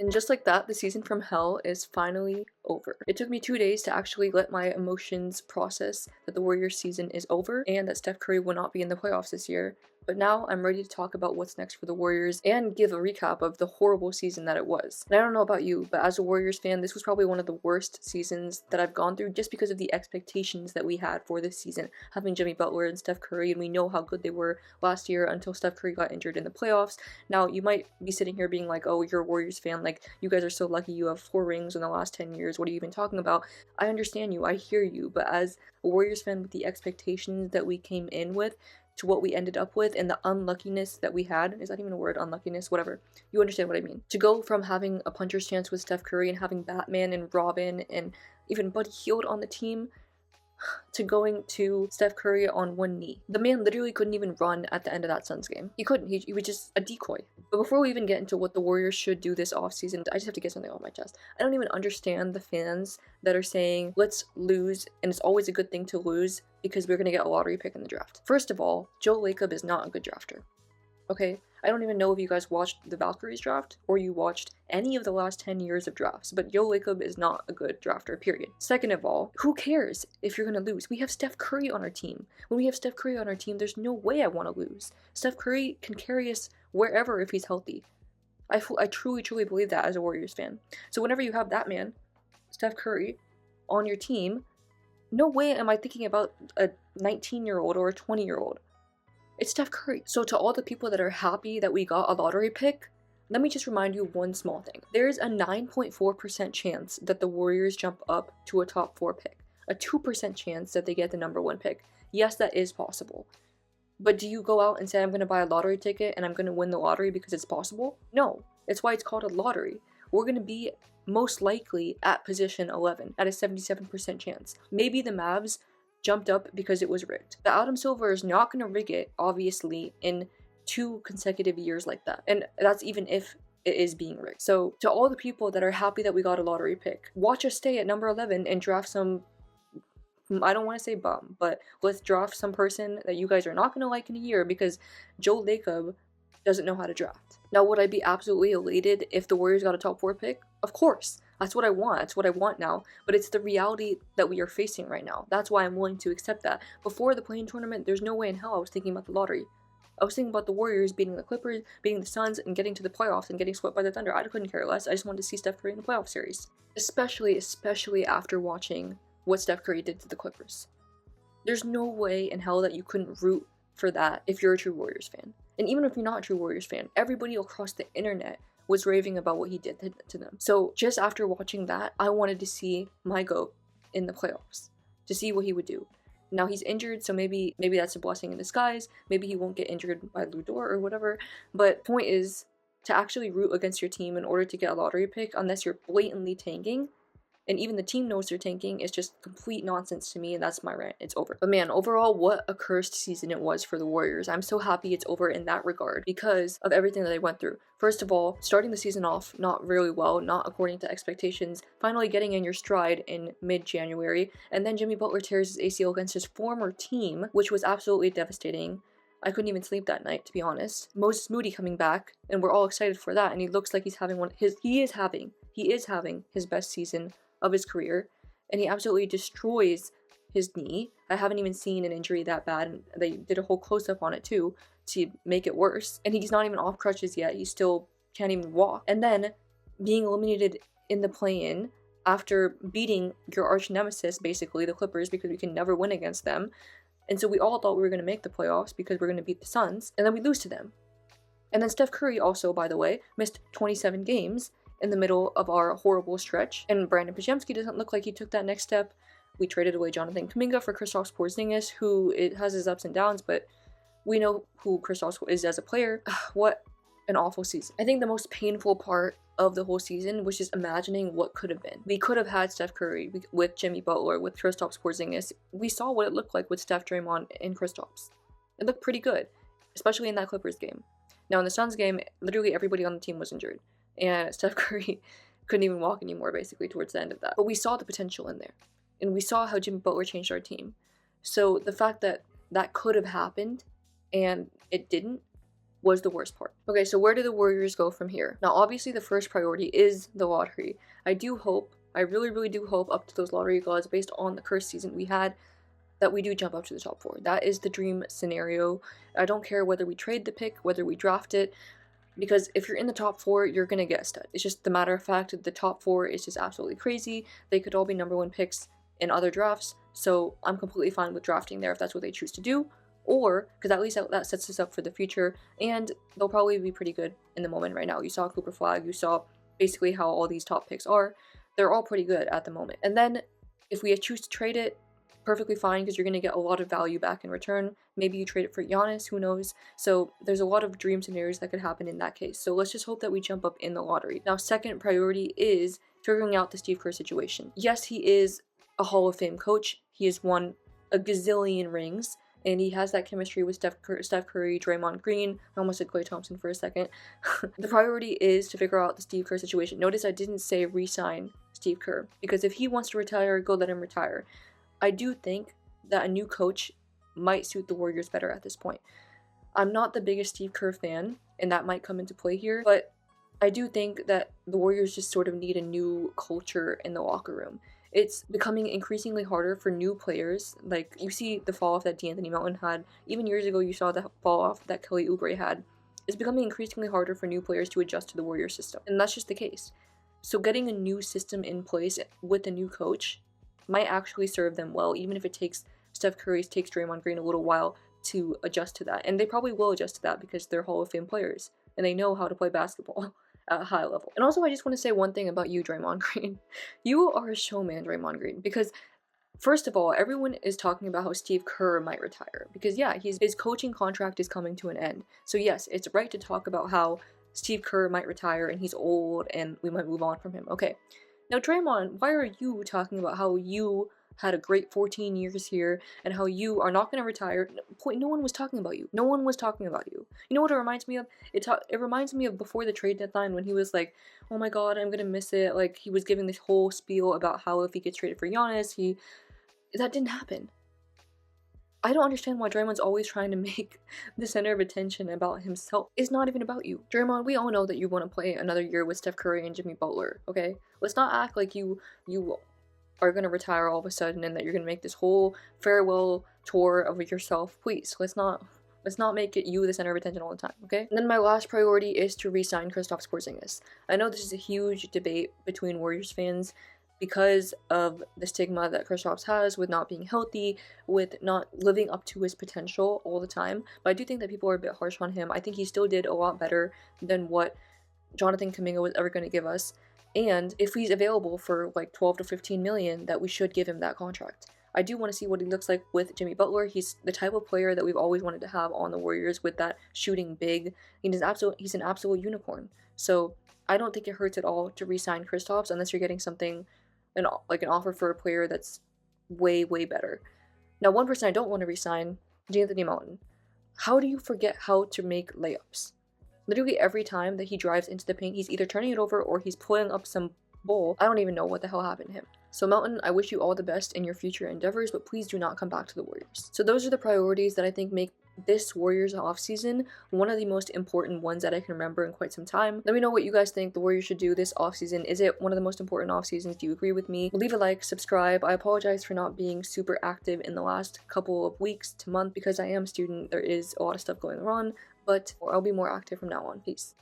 And just like that, the season from hell is finally over. It took me 2 days to actually let my emotions process that the Warriors season is over and that Steph Curry will not be in the playoffs this year. But now I'm ready to talk about what's next for the Warriors and give a recap of the horrible season that it was. And I don't know about you, but as a Warriors fan, this was probably one of the worst seasons that I've gone through just because of the expectations that we had for this season. Having Jimmy Butler and Steph Curry, and we know how good they were last year until Steph Curry got injured in the playoffs. Now, you might be sitting here being like, oh, you're a Warriors fan, like, you guys are so lucky you have 4 rings in the last 10 years. What are you even talking about? I understand you, I hear you, but as a Warriors fan with the expectations that we came in with, to what we ended up with and the unluckiness that we had. Is that even a word? Unluckiness? Whatever. You understand what I mean. To go from having a puncher's chance with Steph Curry and having Batman and Robin and even Buddy Hield on the team to going to Steph Curry on one knee. The man literally couldn't even run at the end of that Suns game. He couldn't. He was just a decoy. But before we even get into what the Warriors should do this offseason, I just have to get something off my chest. I don't even understand the fans that are saying, let's lose, and it's always a good thing to lose because we're going to get a lottery pick in the draft. First of all, Joe Lacob is not a good drafter. Okay? I don't even know if you guys watched the Valkyries draft or you watched any of the last 10 years of drafts, but Joe Lacob is not a good drafter, period. Second of all, who cares if you're going to lose? We have Steph Curry on our team. When we have Steph Curry on our team, there's no way I want to lose. Steph Curry can carry us wherever if he's healthy. I truly, truly believe that as a Warriors fan. So whenever you have that man, Steph Curry, on your team, no way am I thinking about a 19-year-old or a 20-year-old. It's Steph Curry. So to all the people that are happy that we got a lottery pick, let me just remind you one small thing. There's a 9.4% chance that the Warriors jump up to a top 4 pick. A 2% chance that they get the number 1 pick. Yes, that is possible. But do you go out and say, I'm going to buy a lottery ticket and I'm going to win the lottery because it's possible? No. That's why it's called a lottery. We're going to be most likely at position 11 at a 77% chance. Maybe the Mavs jumped up because it was rigged. But Adam Silver is not going to rig it, obviously, in 2 consecutive years like that. And that's even if it is being rigged. So to all the people that are happy that we got a lottery pick, watch us stay at number 11 and draft some, I don't want to say bum, but let's draft some person that you guys are not going to like in a year because Joe Lacob doesn't know how to draft. Now, would I be absolutely elated if the Warriors got a top 4 pick? Of course. That's what I want. That's what I want now. But it's the reality that we are facing right now. That's why I'm willing to accept that. Before the play-in tournament, there's no way in hell I was thinking about the lottery. I was thinking about the Warriors beating the Clippers, beating the Suns, and getting to the playoffs and getting swept by the Thunder. I couldn't care less. I just wanted to see Steph Curry in the playoff series. Especially after watching what Steph Curry did to the Clippers. There's no way in hell that you couldn't root for that if you're a true Warriors fan. And even if you're not a true Warriors fan, everybody across the internet was raving about what he did to them. So just after watching that, I wanted to see my GOAT in the playoffs, to see what he would do. Now he's injured, so maybe that's a blessing in disguise. Maybe he won't get injured by Lou Dort or whatever. But point is to actually root against your team in order to get a lottery pick, unless you're blatantly tanking, and even the team knows they're tanking, is just complete nonsense to me, and that's my rant. It's over. But man, overall, what a cursed season it was for the Warriors. I'm so happy it's over in that regard because of everything that they went through. First of all, starting the season off not really well, not according to expectations, finally getting in your stride in mid-January, and then Jimmy Butler tears his ACL against his former team, which was absolutely devastating. I couldn't even sleep that night, to be honest. Moses Moody coming back, and we're all excited for that, and he looks like he's having he is having his best season of his career, and he absolutely destroys his knee. I haven't even seen an injury that bad, and they did a whole close-up on it too to make it worse, and he's not even off crutches yet. He still can't even walk. And then being eliminated in the play-in after beating your arch nemesis, basically the Clippers, because we can never win against them, and so we all thought we were going to make the playoffs because we're going to beat the Suns, and then we lose to them. And then Steph Curry also, by the way, missed 27 games in the middle of our horrible stretch, and Brandon Podziemski doesn't look like he took that next step. We traded away Jonathan Kuminga for Kristaps Porzingis, who it has his ups and downs, but we know who Kristaps is as a player. What an awful season. I think the most painful part of the whole season was just imagining what could have been. We could have had Steph Curry with Jimmy Butler, with Kristaps Porzingis. We saw what it looked like with Steph, Draymond, and Kristaps. It looked pretty good, especially in that Clippers game. Now in the Suns game, literally everybody on the team was injured, and Steph Curry couldn't even walk anymore, basically, towards the end of that. But we saw the potential in there, and we saw how Jimmy Butler changed our team. So the fact that that could have happened, and it didn't, was the worst part. Okay, so where do the Warriors go from here? Now, obviously, the first priority is the lottery. I really, really do hope up to those lottery gods, based on the cursed season we had, that we do jump up to the top 4. That is the dream scenario. I don't care whether we trade the pick, whether we draft it, because if you're in the top 4, you're going to get a stud. It's just the matter of fact that the top 4 is just absolutely crazy. They could all be number 1 picks in other drafts, so I'm completely fine with drafting there if that's what they choose to do. Or, because at least that sets us up for the future, and they'll probably be pretty good in the moment right now. You saw Cooper Flag, you saw basically how all these top picks are. They're all pretty good at the moment. And then, if we choose to trade it, perfectly fine, because you're going to get a lot of value back in return. Maybe you trade it for Giannis, who knows? So there's a lot of dream scenarios that could happen in that case. So let's just hope that we jump up in the lottery. Now, second priority is figuring out the Steve Kerr situation. Yes, he is a Hall of Fame coach. He has won a gazillion rings, and he has that chemistry with Steph Curry, Draymond Green. I almost said Klay Thompson for a second. The priority is to figure out the Steve Kerr situation. Notice I didn't say re-sign Steve Kerr, because if he wants to retire, go let him retire. I do think that a new coach might suit the Warriors better at this point. I'm not the biggest Steve Kerr fan, and that might come into play here, but I do think that the Warriors just sort of need a new culture in the locker room. It's becoming increasingly harder for new players. Like, you see the fall off that D'Anthony Melton had. Even years ago, you saw the fall off that Kelly Oubre had. It's becoming increasingly harder for new players to adjust to the Warriors system, and that's just the case. So getting a new system in place with a new coach might actually serve them well, even if it takes Draymond Green a little while to adjust to that. And they probably will adjust to that because they're Hall of Fame players and they know how to play basketball at a high level. And also, I just want to say one thing about you, Draymond Green. You are a showman, Draymond Green, because first of all, everyone is talking about how Steve Kerr might retire because, yeah, his coaching contract is coming to an end. So yes, it's right to talk about how Steve Kerr might retire and he's old and we might move on from him. Okay. Now, Draymond, why are you talking about how you had a great 14 years here and how you are not going to retire? No one was talking about you. No one was talking about you. You know what it reminds me of? It reminds me of before the trade deadline when he was like, oh my god, I'm going to miss it. Like, he was giving this whole spiel about how if he gets traded for Giannis, that didn't happen. I don't understand why Draymond's always trying to make the center of attention about himself. It's not even about you. Draymond, we all know that you want to play another year with Steph Curry and Jimmy Butler, okay? Let's not act like you are going to retire all of a sudden and that you're going to make this whole farewell tour of yourself. Please, let's not make it you the center of attention all the time, okay? And then my last priority is to re-sign Kristaps Porzingis. I know this is a huge debate between Warriors fans because of the stigma that Kristaps has with not being healthy, with not living up to his potential all the time. But I do think that people are a bit harsh on him. I think he still did a lot better than what Jonathan Kuminga was ever going to give us. And if he's available for like 12 to 15 million, that we should give him that contract. I do want to see what he looks like with Jimmy Butler. He's the type of player that we've always wanted to have on the Warriors, with that shooting big. He's an absolute unicorn. So I don't think it hurts at all to re-sign Kristaps unless you're getting something an offer for a player that's way, way better. Now, one person I don't want to re-sign, D'Anthony Melton. How do you forget how to make layups? Literally every time that he drives into the paint, he's either turning it over or he's pulling up some bowl. I don't even know what the hell happened to him. So Melton, I wish you all the best in your future endeavors, but please do not come back to the Warriors. So those are the priorities that I think make this Warriors offseason one of the most important ones that I can remember in quite some time. Let me know what you guys think the Warriors should do this offseason. Is it one of the most important off seasons? Do you agree with me? Leave a like, subscribe. I apologize for not being super active in the last couple of weeks to month because I am a student. There is a lot of stuff going on, but I'll be more active from now on. Peace.